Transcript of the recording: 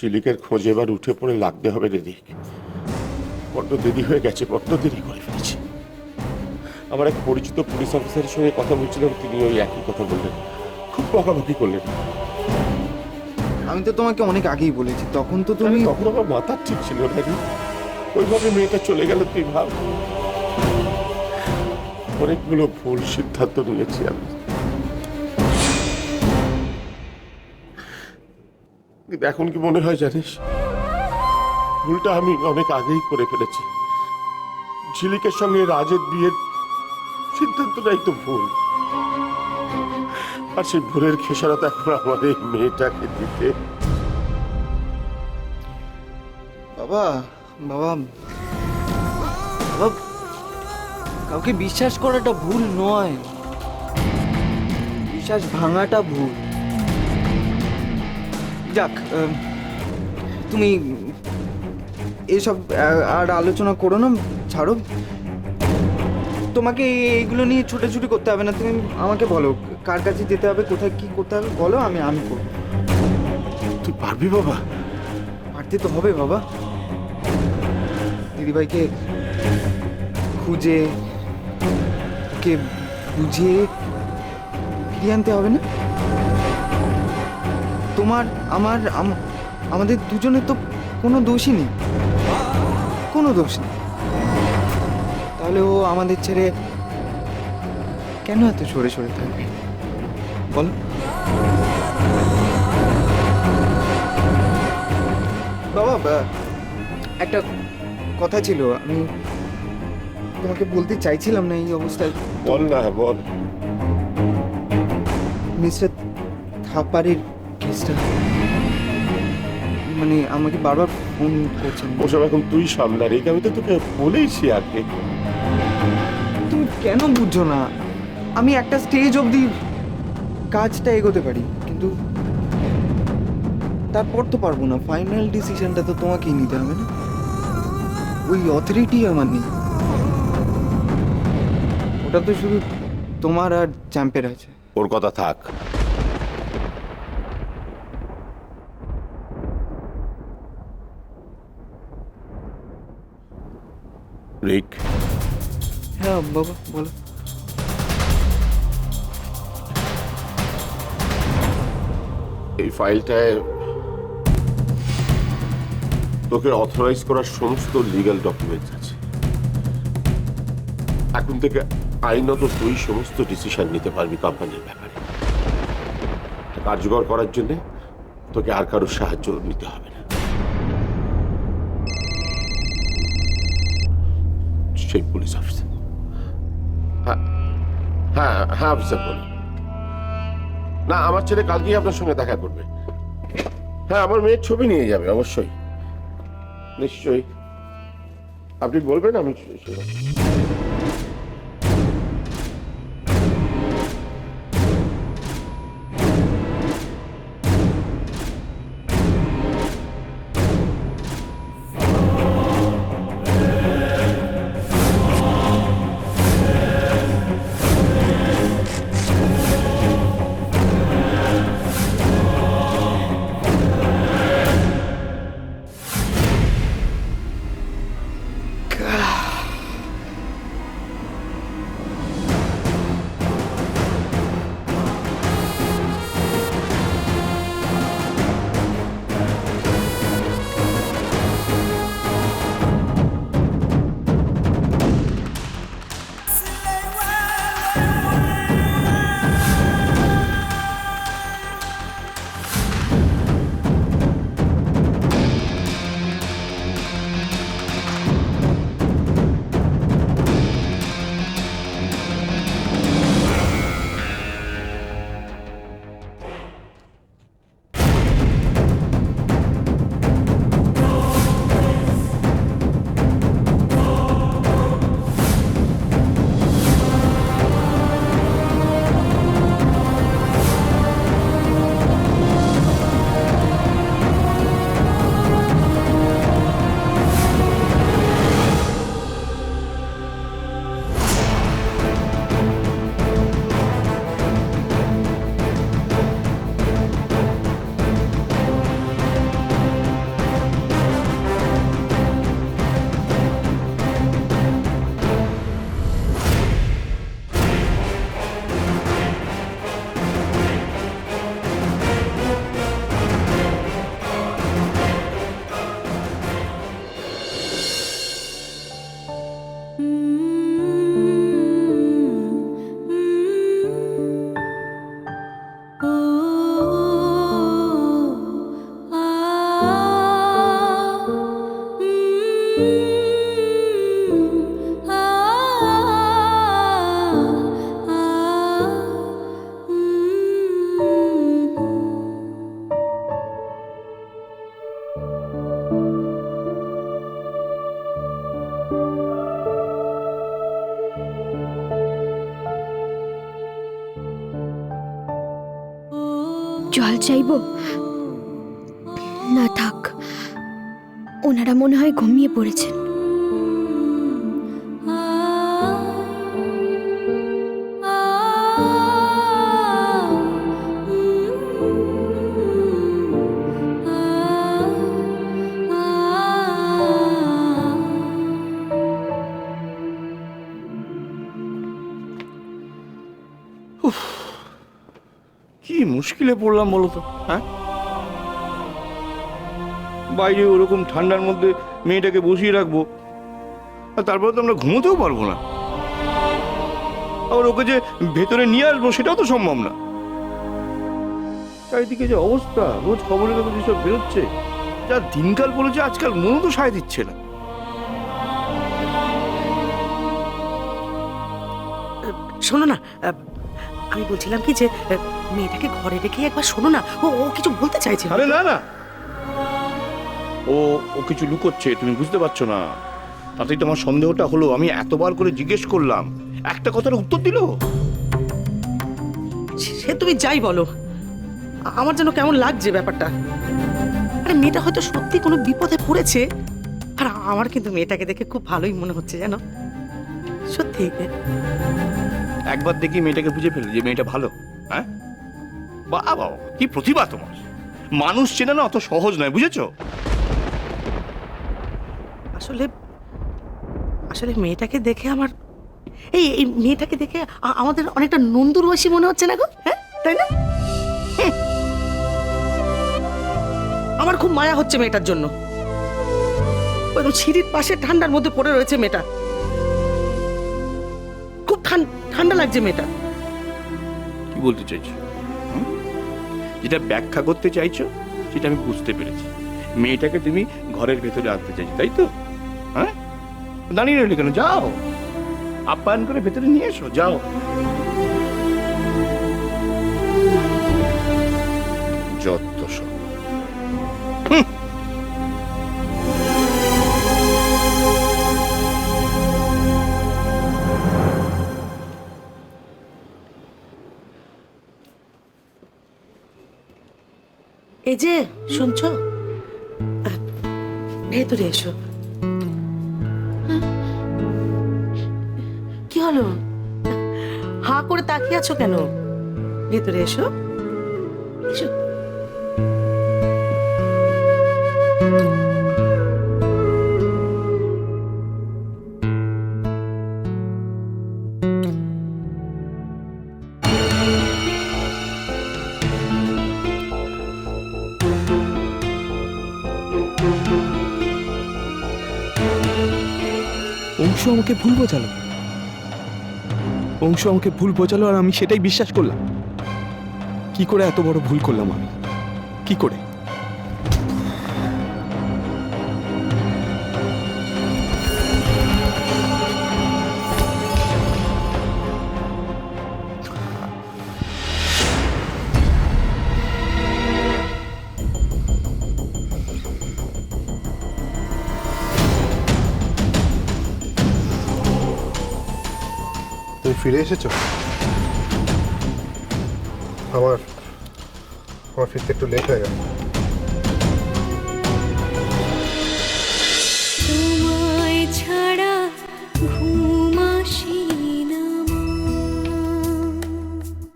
ঝিলিকের খোঁজে এবার উঠে পড়ে লাগতে হবে রে দিক। বড্ড দেরি হয়ে গেছে, বড্ড দেরি করে ফেলেছি। আমার এক পরিচিত পুলিশ অফিসারের সঙ্গে কথা বলছিলাম, তিনি ওই একই কথা বললেন, খুব বকাবকি করলেন। আমি তো তোমাকে অনেক আগেই বলেছি, তখন তো তুমি তখন আমার মাথা ঠিক ছিল না রে। ওইভাবে মেয়েটা চলে গেল, তুই ভাব। অনেকগুলো ভুল সিদ্ধান্ত নিয়েছি আমি, কিন্তু এখন কি মনে হয় জানিস, ভুলটা আমি অনেক আগেই করে ফেলেছি। ঝিলিকের সঙ্গে রাজের বিয়ের সিদ্ধান্তটাই তো ভুল, আর সেই ভুলের খেসারত এখন আমার এই মেয়েটাকে দিতে। বাবা বাবা বাবা, কাউকে বিশ্বাস করাটা ভুল নয়, বিশ্বাস ভাঙাটা ভুল। যাক, তুমি এসব আর আলোচনা করো না, ছাড়ো। তোমাকে এইগুলো নিয়ে ছুটাছুটি করতে হবে না। তুমি আমাকে বলো কার কাছে যেতে হবে, কোথায় কি করতে হবে বলো, আমি করবো। তুই পারবি বাবা? পারতে তো হবে বাবা। দিদিভাইকে খুঁজে ওকে বুঝিয়ে ফিরিয়ে আনতে হবে না? তোমার আমার আমাদের দুজনের তো কোনো দোষই নেই, কোনো দোষ নেই। তাহলে ও আমাদের ছেড়ে কেন এত সরে সরে থাকবে বলো? বাবা, একটা কথা ছিল, আমি তোমাকে বলতে চাইছিলাম না এই অবস্থায়। বল না, বল। মিস্টার থাপারের কেসটা, মানে আমাকে বারবার ফোন করছেন। ওসব এখন তুই সামলা রে, আমি তো তোকে বলেইছি আগে। তুমি কেন বুঝছো না? আমি একটা স্টেজ অবধি কাজটা এগোতে পারি, কিন্তু তারপর তো পারবো না। ফাইনাল ডিসিশনটা তো তোমাকেই নিতে হবে না? ওই অথরিটি আমার নেই, ওটা তো শুধু তোমার আর চ্যাম্পের আছে। ওর কথা থাক। রিক, হ্যাঁ বাবা বলো। এই ফাইলটায় তোকে অথরাইজ করার সমস্ত লিগ্যাল ডকুমেন্টস আছে। এখন থেকে আইনত তুই সমস্ত ডিসিশন নিতে পারবি কোম্পানির ব্যাপারে। এটা কার্যকর করার জন্য তোকে আর কারোর সাহায্য নিতে হবে না। সেই পুলিশ অফিসার। হ্যাঁ হ্যাঁ হ্যাঁ অফিসার বলুন। না, আমার ছেলে কালকেই আপনার সঙ্গে দেখা করবে। হ্যাঁ, আমার মেয়ের ছবি নিয়ে যাবে অবশ্যই, নিশ্চয়ই। আপনি বলবেন, আমি জল চাইবো? না থাক, ওনারা মনে হয় ঘুমিয়ে পড়েছেন। কি মুশকিলে পড়লাম বলো তো, হ্যাঁ? বাইরে ওরকম ঠান্ডার মধ্যে মেয়েটাকে বসিয়ে রাখবো, আর তারপরে তো আমরা ঘুমোতেও পারবো না। আবার ওকে যে ভেতরে নিয়ে আসবো সেটাও তো সম্ভব না। চারিদিকে যে অবস্থা, রোজ খবরের কাগজে সব বেরোচ্ছে, যা দিনকাল পড়েছে আজকাল মনও তো সায় দিচ্ছে না। শোনো না, আমি বলছিলাম কি যে মেয়েটাকে ঘরে রেখে একবার শোনো না, ও ও কিছু বলতে চাইছে। আরে না না, ও ও কিছু লুকোচ্ছে, তুমি বুঝতে পারছো না। তাতেই তোমার সন্দেহটা হলো। আমি এতবার করে জিজ্ঞেস করলাম, একটা কথার উত্তর দিল। সে তুমি যাই বলো, আমার যেন কেমন লাগছে ব্যাপারটা। আরে মেয়েটা হয়তো সত্যি কোনো বিপদে পড়েছে, আর আমার কিন্তু মেয়েটাকে দেখে খুব ভালোই মনে হচ্ছে জানো, সত্যি। একবার দেখি মেয়েটাকে বুঝে ফেলি যে মেয়েটা ভালো। হ্যাঁ, বাবা কি প্রতিভা তোমার! মানুষ চেনা না অত সহজ নয়, বুঝেছো? আসলে আসলে মেয়েটাকে দেখে আমার এই মেয়েটাকে দেখে আমাদের অনেকটা নন্দুর বয়সী মনে হচ্ছে না গো, হ্যাঁ তাই না? আমার খুব মায়া হচ্ছে মেয়েটার জন্য। ওই সিঁড়ির পাশে ঠান্ডার মধ্যে পড়ে রয়েছে মেয়েটা, খুব ঠান্ডা লাগছে মেয়েটা। কি বলতে চাইছো? যেটা ব্যাখ্যা করতে চাইছো সেটা আমি বুঝতে পেরেছি। মেয়েটাকে তুমি ঘরের ভেতরে আনতে চাইছো, তাই তো? হ্যাঁ, দাঁড়িয়ে রইলে কেন? যাও, আপ্যায়ন করে ভেতরে নিয়ে এসো, যাও। যত সব। এই যে শুনছো, ভেতরে এসো। কি হলো, হাঁ করে তাকিয়ে আছো কেন? ভেতরে এসো, এসো। অংশু আমাকে ভুল বোঝালো, অংশু আমাকে ভুল বোঝালো, আর আমি সেটাই বিশ্বাস করলাম। কি করে এত বড় ভুল করলাম আমি? কি করে? তুমি ফিরে এসেছো? আমার ফিরতে একটু লেট হয়ে গেল।